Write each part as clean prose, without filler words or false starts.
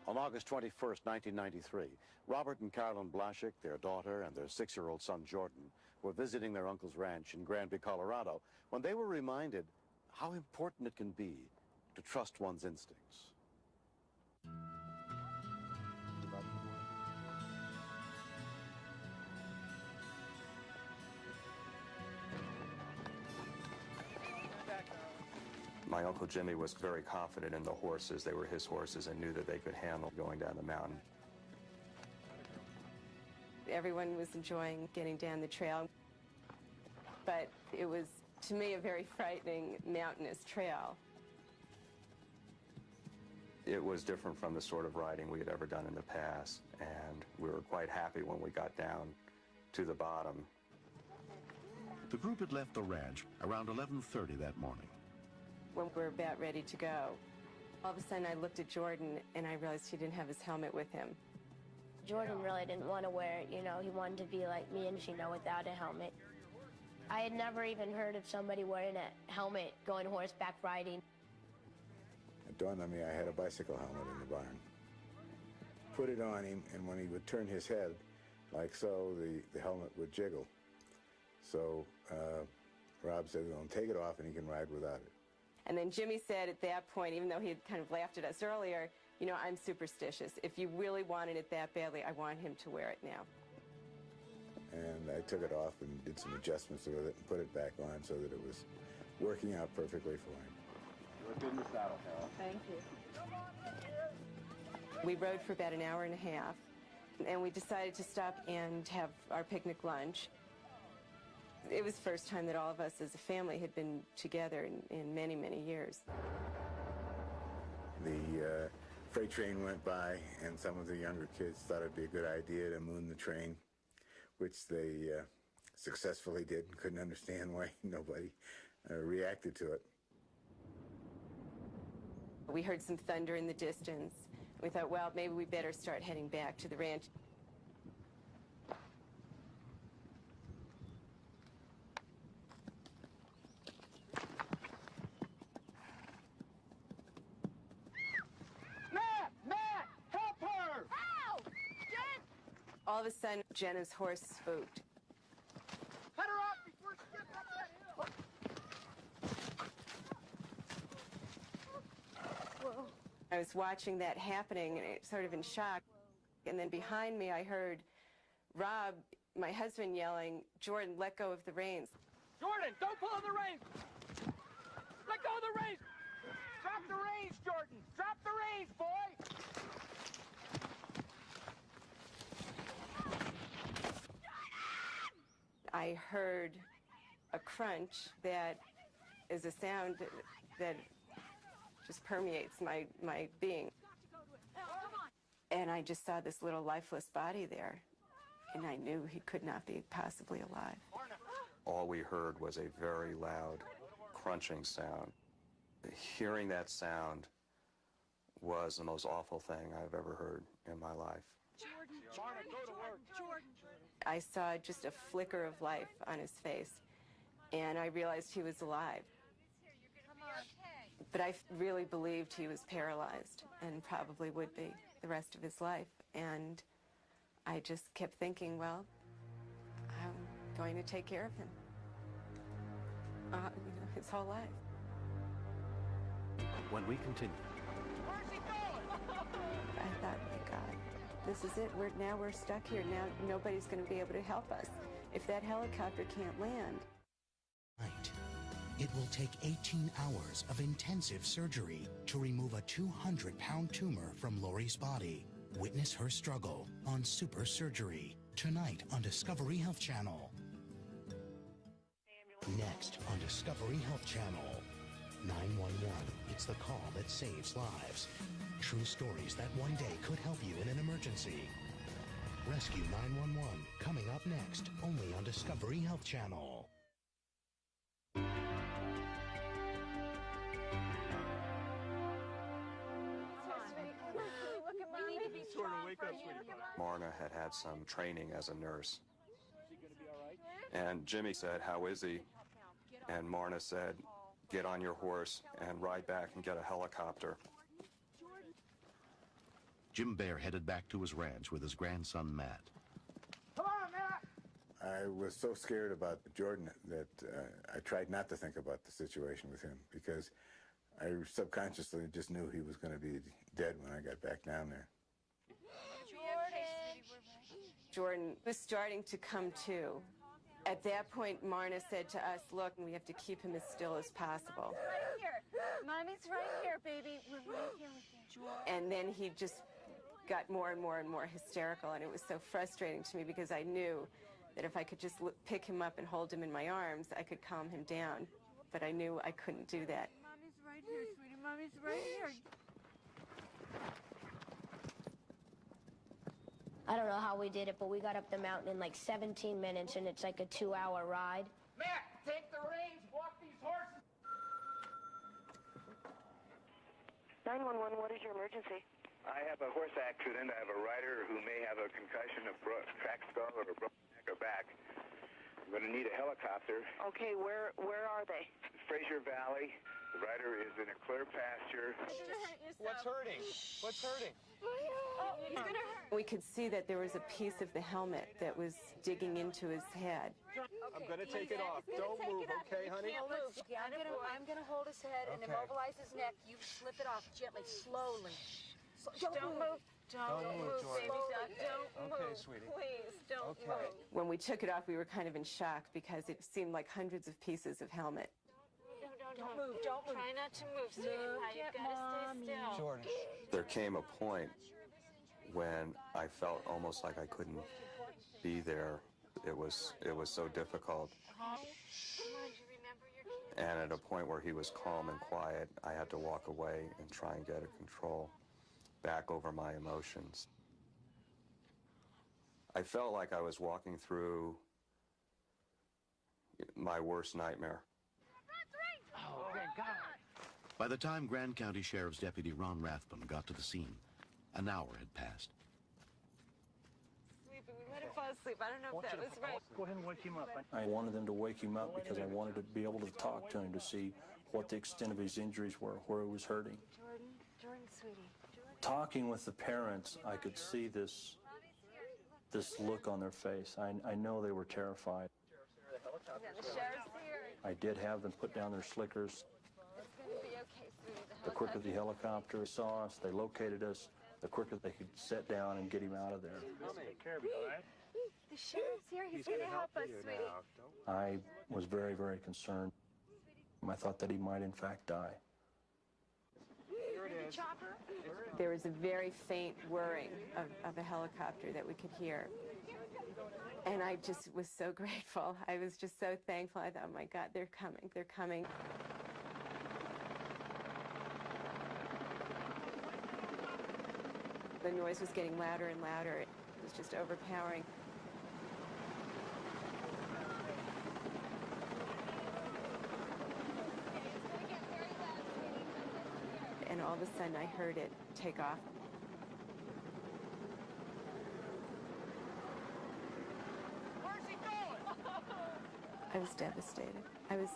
On August 21st, 1993, Robert and Carolyn Blaszek, their daughter, and their 6-year-old son, Jordan, were visiting their uncle's ranch in Granby, Colorado, when they were reminded how important it can be to trust one's instincts. My Uncle Jimmy was very confident in the horses. They were his horses and knew that they could handle going down the mountain. Everyone was enjoying getting down the trail, but it was, to me, a very frightening mountainous trail. It was different from the sort of riding we had ever done in the past, and we were quite happy when we got down to the bottom. The group had left the ranch around 11:30 that morning. When we were about ready to go, all of a sudden I looked at Jordan and I realized he didn't have his helmet with him. Jordan really didn't want to wear it, you know, he wanted to be like me and, you know, without a helmet. I had never even heard of somebody wearing a helmet going horseback riding. It dawned on me I had a bicycle helmet in the barn. Put it on him, and when he would turn his head, like so, the helmet would jiggle. So Rob said, well, take it off and he can ride without it. And then Jimmy said at that point, even though he had kind of laughed at us earlier, you know, I'm superstitious. If you really wanted it that badly, I want him to wear it now. And I took it off and did some adjustments with it and put it back on so that it was working out perfectly for him. You're good in the saddle, Carol. Thank you. We rode for about an hour and a half, and we decided to stop and have our picnic lunch. It was the first time that all of us as a family had been together in many, many years. The freight train went by, and some of the younger kids thought it'd be a good idea to moon the train, which they successfully did. Couldn't understand why nobody reacted to it. We heard some thunder in the distance. We thought, well, maybe we better start heading back to the ranch. Matt! Help her! Ow! Jen! All of a sudden, Jenna's horse spooked. Cut her off before she gets up that hill! Whoa. I was watching that happening, and sort of in shock. And then behind me, I heard Rob, my husband, yelling, Jordan, let go of the reins. Jordan, don't pull on the reins! Let go of the reins! Drop the reins, Jordan! Drop the reins, boy! I heard a crunch that is a sound that just permeates my being. And I just saw this little lifeless body there, and I knew he could not be possibly alive. All we heard was a very loud crunching sound. Hearing that sound was the most awful thing I've ever heard in my life. Jordan, go to work. Jordan. I saw just a flicker of life on his face, and I realized he was alive. But I really believed he was paralyzed and probably would be the rest of his life. And I just kept thinking, well, I'm going to take care of him, his whole life. When we continue. Where's he going? I thought, my God, this is it. We're stuck here. Now nobody's going to be able to help us if that helicopter can't land. Right. It will take 18 hours of intensive surgery to remove a 200-pound tumor from Lori's body. Witness her struggle on Super Surgery, tonight on Discovery Health Channel. Next on Discovery Health Channel, 911. It's the call that saves lives. True stories that one day could help you in an emergency. Rescue 911, coming up next, only on Discovery Health Channel. Marna had had some training as a nurse. And Jimmy said, how is he? And Marna said, get on your horse and ride back and get a helicopter. Jim Baer headed back to his ranch with his grandson, Matt. Come on, Matt! I was so scared about Jordan that I tried not to think about the situation with him because I subconsciously just knew he was going to be dead when I got back down there. Jordan was starting to come to. At that point, Marna said to us, look, we have to keep him as still as possible. Right here. Mommy's right here, baby. We're right here with you. And then he just got more and more and more hysterical, and it was so frustrating to me because I knew that if I could just pick him up and hold him in my arms, I could calm him down. But I knew I couldn't do that. Mommy's right here, sweetie. Mommy's right here. I don't know how we did it, but we got up the mountain in like 17 minutes, and it's like a 2-hour ride. Matt, take the reins, walk these horses. 911, what is your emergency? I have a horse accident. I have a rider who may have a concussion, a cracked skull, or a broken neck or back. I'm going to need a helicopter. Okay, where are they? Fraser Valley. The rider is in a clear pasture. What's hurting? What's hurting? Oh, he's gonna hurt. We could see that there was a piece of the helmet that was digging into his head. I'm going to take it off. Don't move, okay, honey? Can't move. Okay, I'm gonna hold his head and immobilize his neck. You slip it off gently, slowly. Don't move. Don't move, baby. Don't move. Okay, sweetie. Please, don't move. When we took it off, we were kind of in shock because it seemed like hundreds of pieces of helmet. Don't move. Don't move. Try not to move, sweetie. You've got to stay still. Jordan. There came a point when I felt almost like I couldn't be there. It was so difficult. Come on, you remember your kid. And at a point where he was calm and quiet, I had to walk away and try and get a control back over my emotions. I felt like I was walking through my worst nightmare. Oh, thank God. By the time Grand County Sheriff's Deputy Ron Rathbun got to the scene, an hour had passed. Sleeping. We let him fall asleep. I don't know if that was right. Go ahead and wake him up. I wanted them to wake him up because I wanted to be able to talk to him to see what the extent of his injuries were, where he was hurting. Jordan, sweetie. Talking with the parents, I could see this look on their face. I know they were terrified. The sheriff's here. I did have them put down their slickers. It's going to be okay, sweetie. The quicker the helicopter saw us, they located us, the quicker they could sit down and get him out of there. The sheriff's here. He's going to help us, sweetie. I was very, very concerned. I thought that he might, in fact, die. Chopper? There was a very faint whirring of a helicopter that we could hear. And I just was so grateful. I was just so thankful. I thought, oh my God, they're coming, they're coming. The noise was getting louder and louder. It was just overpowering. And all of a sudden I heard it take off. Where's he going? I was devastated. I was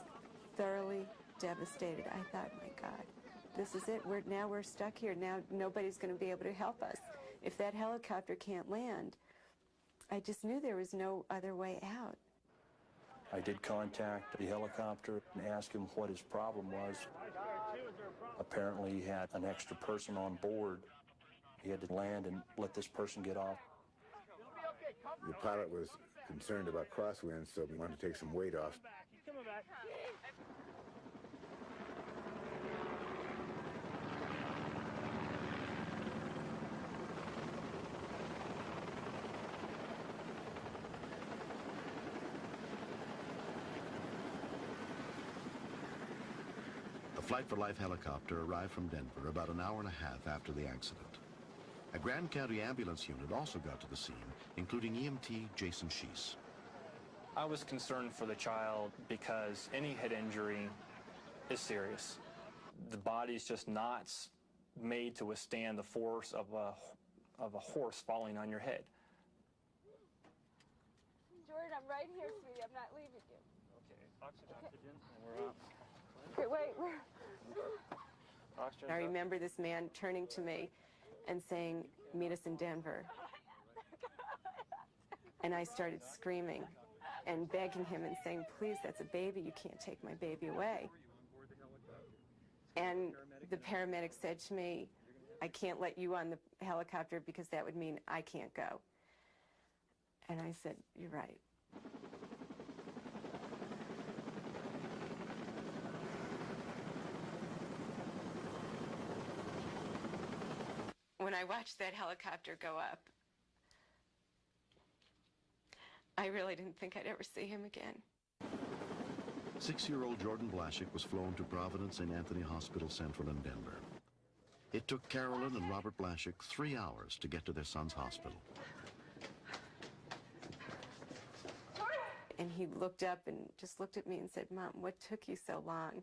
thoroughly devastated. I thought, my God, this is it. Now we're stuck here. Now nobody's going to be able to help us. If that helicopter can't land, I just knew there was no other way out. I did contact the helicopter and ask him what his problem was. Apparently he had an extra person on board. He had to land and let this person get off. The pilot was concerned about crosswinds, so we wanted to take some weight off. The Flight for Life helicopter arrived from Denver about an hour and a half after the accident. A Grand County ambulance unit also got to the scene, including EMT Jason Sheese. I was concerned for the child because any head injury is serious. The body's just not made to withstand the force of a horse falling on your head. Jordan, I'm right here, sweetie. I'm not leaving you. Okay, oxygen, and we're up. Okay, wait. I remember this man turning to me and saying, meet us in Denver. And I started screaming and begging him and saying, please, that's a baby. You can't take my baby away. And the paramedic said to me, I can't let you on the helicopter because that would mean I can't go. And I said, you're right. When I watched that helicopter go up, I really didn't think I'd ever see him again. 6-year-old Jordan Blaszczak was flown to Providence St. Anthony Hospital Central in Denver. It took Carolyn and Robert Blaszczak 3 hours to get to their son's hospital. And he looked up and just looked at me and said, Mom, what took you so long?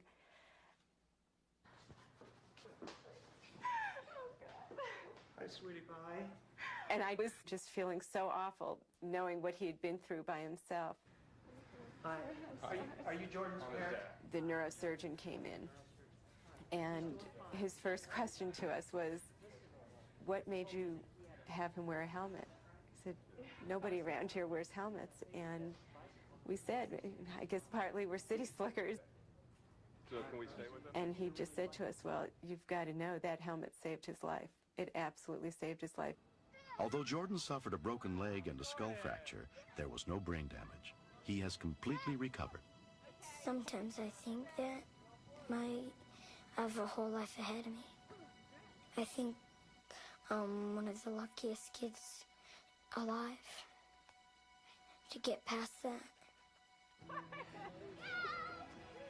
Hi, sweetie pie. And I was just feeling so awful, knowing what he had been through by himself. Hi. Are you Jordan's parent? The neurosurgeon came in, and his first question to us was, what made you have him wear a helmet? He said, nobody around here wears helmets. And we said, I guess partly we're city slickers. So can we stay with them? And he just said to us, well, you've got to know that helmet saved his life. It absolutely saved his life. Although Jordan suffered a broken leg and a skull fracture, there was no brain damage. He has completely recovered. Sometimes I think that I have a whole life ahead of me. I think I'm one of the luckiest kids alive to get past that.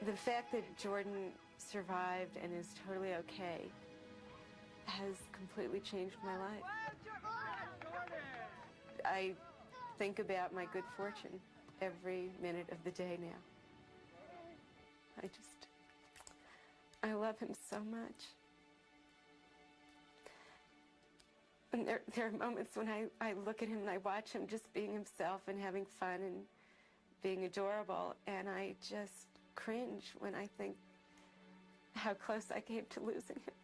The fact that Jordan survived and is totally okay has completely changed my life. I think about my good fortune every minute of the day now. I love him so much. And there are moments when I look at him and I watch him just being himself and having fun and being adorable, and I just cringe when I think how close I came to losing him.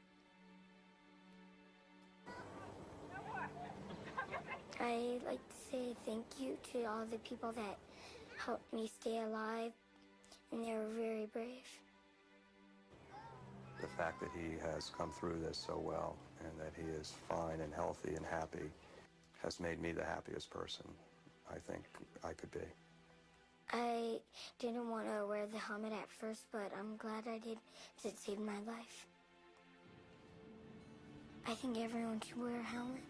I like to say thank you to all the people that helped me stay alive, and they were very brave. The fact that he has come through this so well and that he is fine and healthy and happy has made me the happiest person I think I could be. I didn't want to wear the helmet at first, but I'm glad I did because it saved my life. I think everyone should wear a helmet.